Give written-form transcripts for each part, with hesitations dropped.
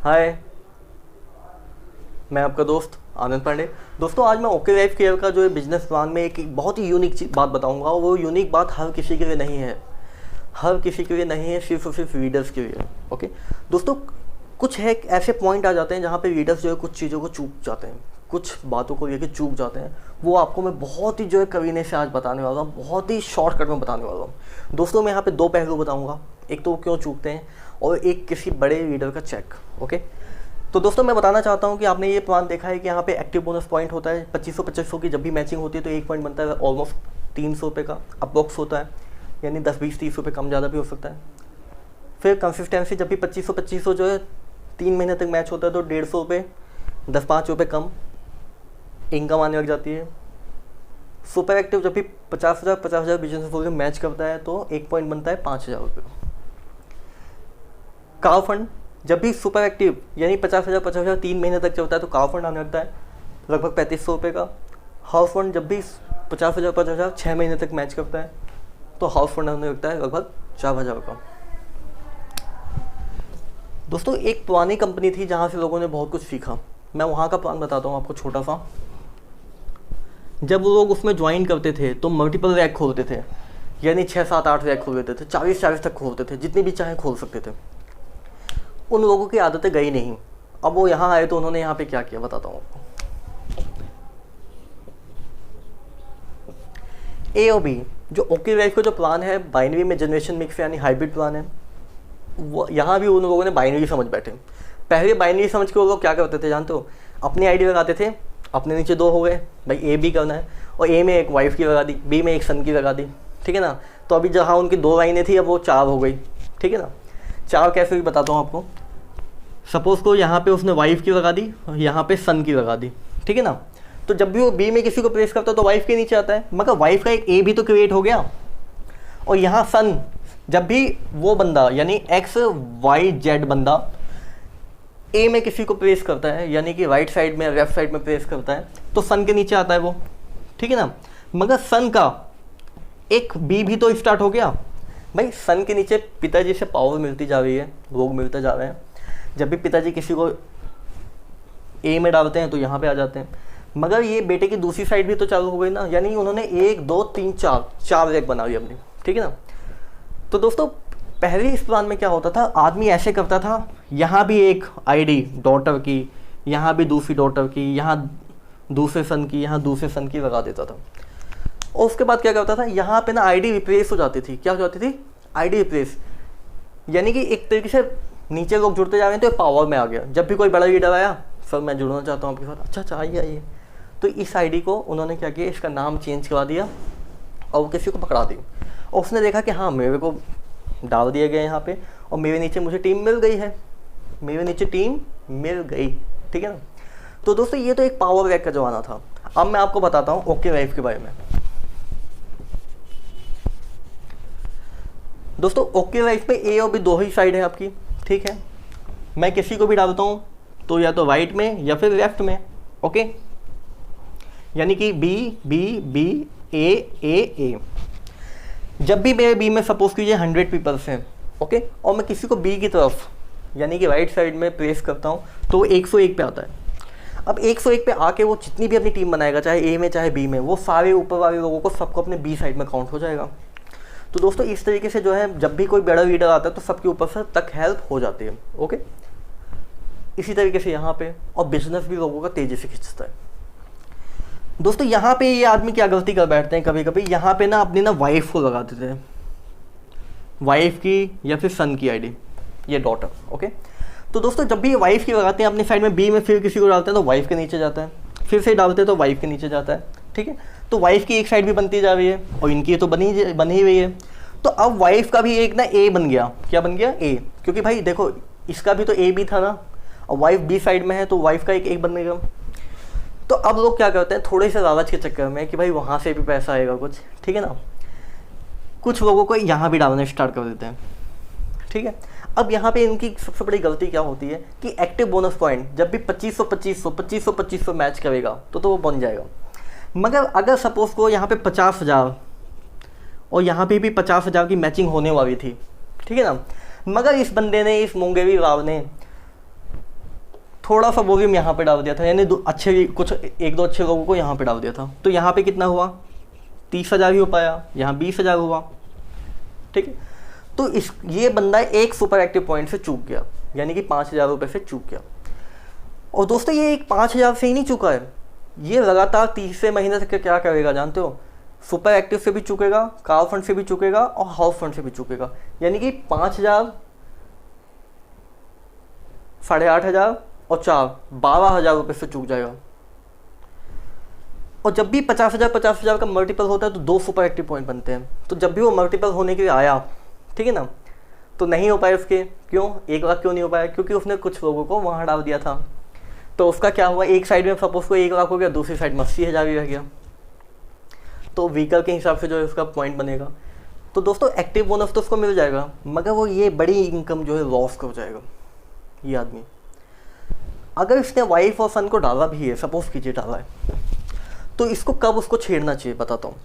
हाय, मैं आपका दोस्त आनंद पांडे। दोस्तों, आज मैं ओके लाइफ केयर का जो है बिजनेस प्लान में एक बहुत ही यूनिक बात बताऊंगा। वो यूनिक बात हर किसी के लिए नहीं है, हर किसी के लिए नहीं है, सिर्फ और सिर्फ रीडर्स के लिए। ओके दोस्तों, कुछ है ऐसे पॉइंट आ जाते हैं जहाँ पे रीडर्स जो है कुछ चीज़ों को चूक जाते हैं, कुछ बातों को लेकर चूक जाते हैं। वो आपको मैं बहुत ही जो है कवीने से आज बताने वाला हूँ, बहुत ही शॉर्टकट में बताने वाला हूँ। दोस्तों, मैं यहाँ पे दो पहलू बताऊँगा, एक तो वो क्यों चूकते हैं और एक किसी बड़े रीडर का चेक। ओके, तो दोस्तों मैं बताना चाहता हूँ कि आपने ये प्लान देखा है कि यहाँ पे एक्टिव बोनस पॉइंट होता है 2500 की। जब भी मैचिंग होती है तो एक पॉइंट बनता है ऑलमोस्ट 300 रुपये का अप्रॉक्स होता है, यानी 10-20-30 रुपये कम ज़्यादा भी हो सकता है। फिर कंसिस्टेंसी, जब भी 2500 जो है 3 महीने तक मैच होता है तो 150 रुपये, 10-5 रुपये कम इनकम आने लग जाती है। सुपर एक्टिव जब भी 50,000 बिजनेस फोर मैच करता है तो एक पॉइंट बनता है 5,000 रुपये। काव फंड जब भी सुपर एक्टिव यानी 50,000 3 महीने तक चलता है तो काव फंड आने लगता है लगभग 3500 रुपये का। हाउस फंड जब भी 50,000 6 महीने तक मैच करता है तो हाउस फंड आने लगता है लगभग 4,000 का। दोस्तों, एक पुरानी कंपनी थी जहाँ से लोगों ने बहुत कुछ सीखा। मैं वहाँ का प्लान बताता हूँ आपको छोटा सा। जब वो लोग उसमें ज्वाइन करते थे तो मल्टीपल रैक खोलते थे, यानी 6-7-8 रैक खोल लेते थे, 40 तक खोलते थे, जितनी भी चाहे खोल सकते थे। उन लोगों की आदतें गई नहीं। अब वो यहाँ आए तो उन्होंने यहाँ पे क्या किया बताता हूँ आपको। ए और बी जो ओके लाइफ का जो प्लान है, बाइनरी में जनरेशन मिक्स यानी हाइब्रिड प्लान है, वो यहाँ भी उन लोगों ने बाइनरी समझ बैठे। पहले बाइनरी समझ के वो लोग क्या करते थे जानते हो, अपनी आईडी लगाते थे, अपने नीचे 2 हो गए, भाई ए बी करना है, और ए में एक वाइफ की लगा दी, बी में एक सन की लगा दी, ठीक है ना। तो अभी जहाँ उनकी 2 लाइनें थी अब वो 4 हो गई, ठीक है ना। 4 कैसे भी बताता हूँ आपको। सपोज को यहाँ पे उसने वाइफ की लगा दी, यहाँ पे सन की लगा दी, ठीक है ना। तो जब भी वो बी में किसी को प्रेस करता है तो वाइफ के नीचे आता है, मगर वाइफ का एक ए भी तो क्रिएट हो गया। और यहाँ सन, जब भी वो बंदा यानी XYZ बंदा ए में किसी को प्रेस करता है, यानी कि राइट साइड में लेफ्ट साइड में प्रेस करता है, तो सन के नीचे आता है वो, ठीक है ना। मगर सन का एक बी भी तो स्टार्ट हो गया। भाई सन के नीचे पिताजी से पावर मिलती जा रही है, लोग मिलते जा रहे हैं। जब भी पिताजी किसी को ए में डालते हैं तो यहाँ पे आ जाते हैं। मगर ये बेटे की दूसरी साइड भी तो चालू हो गई ना, यानी उन्होंने 1 2 3 4 रैक बना ली अपनी, ठीक है ना। तो दोस्तों, पहले इस प्लान में क्या होता था, आदमी ऐसे करता था, यहाँ भी एक आईडी डॉटर की, यहाँ भी दूसरी डॉटर की, यहाँ दूसरे सन की, यहाँ दूसरे सन की लगा देता था। और उसके बाद क्या करता था, यहाँ पे ना आईडी रिप्लेस हो जाती थी। क्या हो जाती थी? आईडी रिप्लेस, यानी कि एक तरीके से नीचे लोग जुड़ते जा रहे हैं तो पावर में आ गया। जब भी कोई बड़ा लीडर आया, सर मैं जुड़ना चाहता हूँ आपके साथ, अच्छा आइए। तो इस आईडी को उन्होंने क्या किया, इसका नाम चेंज करवा दिया और वो किसी को पकड़ा दी। और उसने देखा कि हाँ, मेरे को डाल दिया गया यहाँ पे और मेरे नीचे मुझे टीम मिल गई है, मेरे नीचे टीम मिल गई, ठीक है ना। तो दोस्तों, ये तो एक पावर रैक का जमाना था। अब मैं आपको बताता हूँ ओके लाइफ के बारे में। दोस्तों, ओके लाइफ में ए और बी 2 ही साइड है आपकी, ठीक है। मैं किसी को भी डालता हूँ तो या तो राइट में या फिर लेफ्ट में, ओके। यानी कि बी बी बी ए ए ए। जब भी मेरे बी में सपोज कीजिए 100 पीपल्स हैं, ओके, और मैं किसी को बी की तरफ यानी कि राइट साइड में प्रेस करता हूँ तो वो 101 पे आता है। अब 101 पे आके वो जितनी भी अपनी टीम बनाएगा, चाहे ए में चाहे बी में, वो सारे ऊपर वाले लोगों को सबको अपने बी साइड में काउंट हो जाएगा। तो दोस्तों, इस तरीके से जो है जब भी कोई बड़ा लीडर आता है तो सबके ऊपर से तक हेल्प हो जाती है, ओके। इसी तरीके से यहाँ पे, और बिजनेस भी लोगों का तेजी से खिंचता है। दोस्तों, यहाँ पे ये आदमी क्या गलती कर बैठते हैं कभी कभी, यहाँ पे ना अपनी ना वाइफ को लगा देते हैं, वाइफ की या फिर सन की आईडी, ये डॉटर, ओके। तो दोस्तों, जब भी ये वाइफ की लगाते हैं अपनी साइड में बी में, फिर किसी को डालते हैं तो वाइफ के नीचे जाता है, फिर से डालते हैं तो वाइफ के नीचे जाता है, ठीक है। तो वाइफ की एक साइड भी बनती जा रही है और इनकी तो बनी ही हुई है। तो अब वाइफ का भी एक ना ए बन गया। क्या बन गया? ए। क्योंकि भाई देखो, इसका भी तो ए बी था ना, और वाइफ बी साइड में है तो वाइफ का एक ए बन गया। तो अब लोग क्या करते हैं, थोड़े से लालच के चक्कर में कि भाई वहाँ से भी पैसा आएगा कुछ, ठीक है ना, कुछ लोगों को यहाँ भी डालना स्टार्ट कर देते हैं, ठीक है। अब यहाँ पे इनकी सबसे बड़ी गलती क्या होती है कि एक्टिव बोनस पॉइंट जब भी 2500 मैच करेगा तो वो बन जाएगा। मगर अगर सपोज को यहाँ पे 50,000 और यहाँ पे भी 50,000 की मैचिंग होने वाली थी, ठीक है ना, मगर इस बंदे ने, इस मुंगेरी राव ने थोड़ा सा वॉल्यूम यहाँ पे डाल दिया था, यानी अच्छे कुछ एक दो अच्छे लोगों को यहाँ पे डाल दिया था, तो यहाँ पे कितना हुआ 30,000 ही हो पाया, यहाँ 20,000 हुआ, ठीक है। तो इस ये बंदा एक सुपर एक्टिव पॉइंट से चूक गया, यानी कि 5,000 रुपये से चूक गया। और दोस्तों ये एक 5,000 से ही नहीं चुका है, ये लगातार 30 महीने तक क्या करेगा जानते हो, सुपर एक्टिव से भी चुकेगा, कार फंड से भी चुकेगा और हाउस फंड से भी चुकेगा, यानी कि 5,000, 8,500 और 12,000 रुपये से चूक जाएगा। और जब भी 50,000 का मल्टीपल होता है तो 2 सुपर एक्टिव पॉइंट बनते हैं, तो जब भी वो मल्टीपल होने के लिए आया, ठीक है ना, तो नहीं हो पाए उसके, क्यों 1 लाख क्यों नहीं हो पाया, क्योंकि उसने कुछ लोगों को वहाँ डाल दिया था। तो उसका क्या हुआ, एक साइड में सपोज को 1 लाख हो गया, दूसरी साइड में 80,000 ही रह गया, तो व्हीकल के हिसाब से जो है उसका पॉइंट बनेगा। तो दोस्तों एक्टिव बोनस तो उसको मिल जाएगा, मगर वो ये बड़ी इनकम जो है लॉस कर जाएगा ये आदमी। अगर इसने वाइफ और सन को डाला भी है, सपोज कीजिए डाला है, तो इसको कब उसको छेड़ना चाहिए बताता हूँ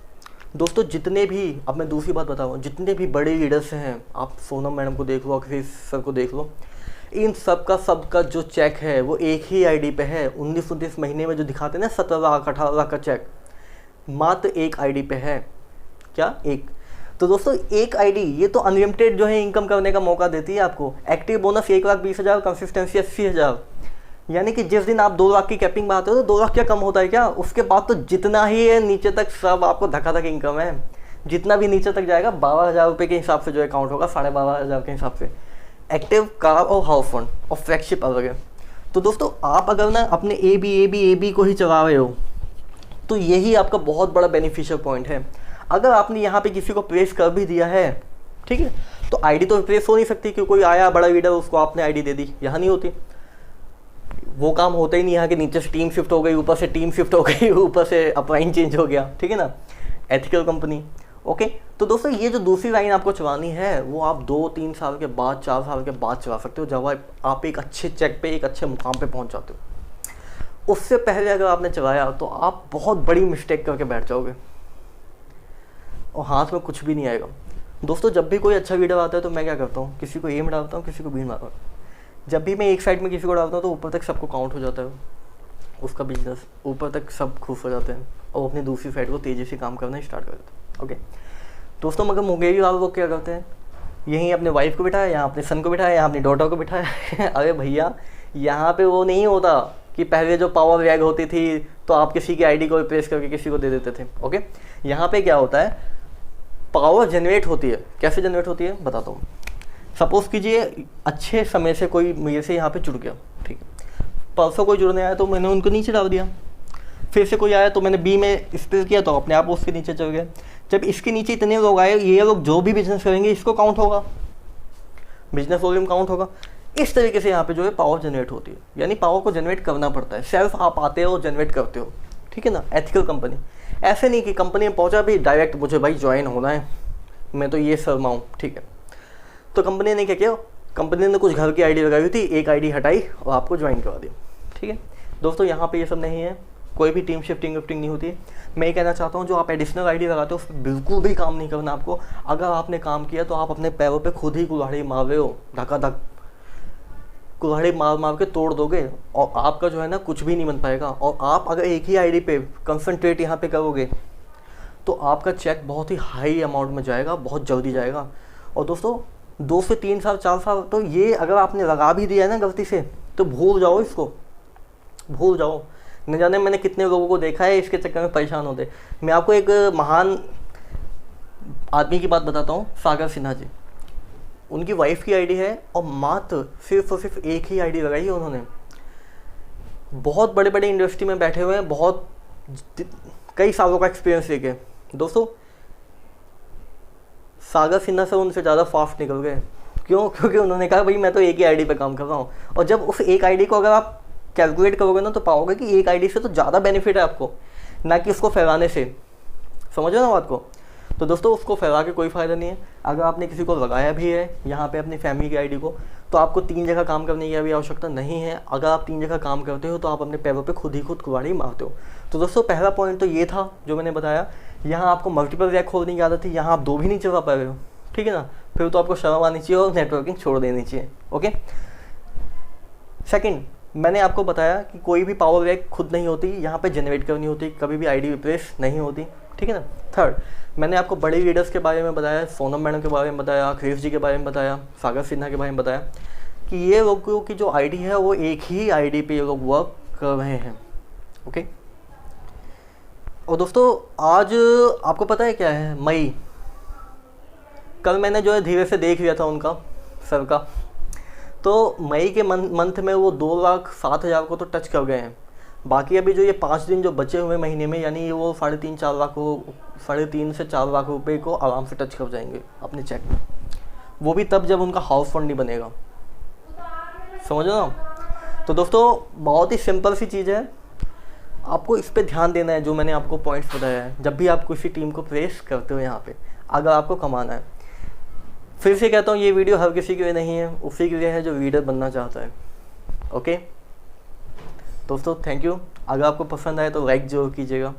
दोस्तों। जितने भी, अब मैं दूसरी बात बताऊँ, जितने भी बड़े लीडर्स हैं, आप सोनम मैडम को देख लो, किसी सर को देख लो, इन सबका जो चेक है वो एक ही आईडी पे है। 19 महीने में जो दिखाते हैं ना 17 लाख 18 लाख का चेक, मात्र एक आईडी पे है। क्या एक? तो दोस्तों एक आईडी ये तो अनलिमिटेड जो है इनकम करने का मौका देती है आपको। एक्टिव बोनस 1,20,000, कंसिस्टेंसी 80,000, यानी कि जिस दिन आप 2 लाख की कैपिंग में आते हो तो 2 लाख क्या कम होता है क्या, उसके बाद तो जितना ही है नीचे तक सब आपको धक्का इनकम है। जितना भी नीचे तक जाएगा 12,000 रुपये के हिसाब से जो है काउंट होगा, 12,500 के हिसाब से। एक्टिव, कार और हाउस फंड और फ्लैगशिप अलग है। तो दोस्तों आप अगर ना अपने ए बी को ही चला रहे हो तो यही आपका बहुत बड़ा बेनिफिशियल पॉइंट है। अगर आपने यहाँ पे किसी को प्रेस कर भी दिया है, ठीक है, तो आईडी तो प्रेस हो नहीं सकती, क्योंकि कोई आया बड़ा लीडर उसको आपने आईडी दे दी, यहाँ नहीं होती, वो काम होता ही नहीं। यहाँ के नीचे से टीम शिफ्ट हो गई, ऊपर से टीम शिफ्ट हो गई, ऊपर से अपलाइन चेंज हो गया, ठीक है ना, एथिकल कंपनी। ओके, तो दोस्तों ये जो दूसरी लाइन आपको चलानी है वो आप 2-3 साल के बाद, 4 साल के बाद चला सकते हो, जब आप एक अच्छे चेक पे, एक अच्छे मुकाम पे पहुंच जाते हो। उससे पहले अगर आपने चलाया तो आप बहुत बड़ी मिस्टेक करके बैठ जाओगे और हाथ में कुछ भी नहीं आएगा। दोस्तों जब भी कोई अच्छा वीडियो आता है तो मैं क्या करता हूँ, किसी को ए में डालता हूँ, किसी को बी में डालता हूँ। जब भी मैं एक साइड में किसी को डालता हूँ तो ऊपर तक सबको काउंट हो जाता है, उसका बिजनेस ऊपर तक सब खुश हो जाते हैं और अपनी दूसरी साइड को तेज़ी से काम करना स्टार्ट कर देते हैं। ओके दोस्तों, मगर मुंगेरी वाले लोग क्या करते हैं, यहीं अपने वाइफ को बिठाया, यहाँ अपने सन को बिठाया, यहाँ अपनी डॉटर को बिठाया। अरे भैया यहाँ पे वो नहीं होता कि पहले जो पावर वैग होती थी तो आप किसी की आईडी को रिप्लेस करके किसी को दे देते थे। ओके, यहाँ पे क्या होता है, पावर जनरेट होती है। कैसे जनरेट होती है बताता हूँ। सपोज कीजिए अच्छे समय से कोई मेरे से यहाँ पे जुड़ गया, ठीक है, परसों कोई जुड़ने आया तो मैंने उनको नीचे डाल दिया, फिर से कोई आया तो मैंने बी में स्पेस किया तो अपने आप उसके नीचे चल गया। जब इसके नीचे इतने लोग आए, ये लोग जो भी बिजनेस करेंगे इसको काउंट होगा, बिजनेस वॉल्यूम काउंट होगा। इस तरीके से यहाँ पे जो है पावर जनरेट होती है, यानी पावर को जनरेट करना पड़ता है, सेल्फ आप आते हो जनरेट करते हो, ठीक है ना। एथिकल कंपनी, ऐसे नहीं कि कंपनी में पहुँचा भी डायरेक्ट मुझे भाई ज्वाइन होना है, मैं तो ये शर्माऊँ, ठीक है। तो कंपनी ने क्या किया, कंपनी ने कुछ घर की आईडी लगाई हुई थी, एक आईडी हटाई और आपको ज्वाइन करवा दी, ठीक है। दोस्तों यहाँ पे ये सब नहीं है, कोई भी टीम शिफ्टिंग विफ्टिंग नहीं होती है। मैं ये कहना चाहता हूँ जो आप एडिशनल आईडी लगाते हो उस पर बिल्कुल भी काम नहीं करना आपको। अगर आपने काम किया तो आप अपने पैरों पे खुद ही कुल्हाड़ी मार रहे हो, धक्का कुल्हाड़ी मार के तोड़ दोगे और आपका जो है ना कुछ भी नहीं बन पाएगा। और आप अगर एक ही आईडी पे कंसंट्रेट यहाँ पे करोगे तो आपका चेक बहुत ही हाई अमाउंट में जाएगा, बहुत जल्दी जाएगा। और दोस्तों 2 से 3 साल 4 साल तो ये अगर आपने लगा भी दिया है ना गलती से तो भूल जाओ, इसको भूल जाओ। न जाने मैंने कितने लोगों को देखा है इसके चक्कर में परेशान होते। मैं आपको एक महान आदमी की बात बताता हूँ, सागर सिन्हा जी। उनकी वाइफ की आईडी है और मात्र सिर्फ और सिर्फ एक ही आईडी लगाई है उन्होंने। बहुत बड़े बड़े इंडस्ट्री में बैठे हुए हैं, बहुत कई सालों का एक्सपीरियंस लेके। दोस्तों सागर सिन्हा से उनसे ज़्यादा फास्ट निकल गए। क्यों? क्योंकि उन्होंने कहा भाई मैं तो एक ही आईडी पे काम कर रहा हूँ। और जब उस एक आईडी को अगर आप कैलकुलेट करोगे ना तो पाओगे कि एक आईडी से तो ज़्यादा बेनिफिट है आपको, ना कि उसको फैलाने से। समझो ना बात को। तो दोस्तों उसको फैला के कोई फ़ायदा नहीं है। अगर आपने किसी को लगाया भी है यहाँ पे अपनी फैमिली की आईडी को, तो आपको 3 जगह काम करने की अभी आवश्यकता नहीं है। अगर आप 3 जगह काम करते हो तो आप अपने पैरों पे खुद ही खुद कुल्हाड़ी मारते हो। तो दोस्तों पहला पॉइंट तो ये था जो मैंने बताया। यहाँ आपको मल्टीपल रैक खोलने की आदत थी, यहाँ आप 2 भी नहीं चला पा रहे हो, ठीक है ना। फिर तो आपको शर्म आनी चाहिए और नेटवर्किंग छोड़ देनी चाहिए। ओके। सेकंड, मैंने आपको बताया कि कोई भी पावर रैक खुद नहीं होती, यहाँ पे जनरेट करनी होती, कभी भी आईडी रिप्लेस नहीं होती, ठीक है ना। थर्ड, मैंने आपको बड़े लीडर्स के बारे में बताया, सोनम मैडम के बारे में बताया, अखिलेश जी के बारे में बताया, सागर सिन्हा के बारे में बताया कि ये लोगों की जो आईडी है वो एक ही आईडी पे ये लोग वर्क कर रहे हैं, ओके। और दोस्तों आज आपको पता है क्या है, मई, कल मैंने जो है धीरे से देख लिया था उनका सर का, तो मई के मंथ में वो 2,07,000 को तो टच कर गए हैं। बाकी अभी जो ये 5 दिन जो बचे हुए महीने में, यानी वो 3.5-4 लाख को, 3.5 से 4 लाख रुपए को आराम से टच कर जाएंगे अपने चेक में। वो भी तब जब उनका हाउस फंड नहीं बनेगा, समझ लो ना। तो दोस्तों बहुत ही सिंपल सी चीज़ है, आपको इस पे ध्यान देना है जो मैंने आपको पॉइंट्स बताया है जब भी आप किसी टीम को प्रेस करते हो यहाँ पे, अगर आपको कमाना है। फिर से कहता हूँ ये वीडियो हर किसी के लिए नहीं है, उसी के लिए है जो लीडर बनना चाहता है, ओके दोस्तों। Thank you. अगर आपको पसंद आए तो लाइक जरूर कीजिएगा।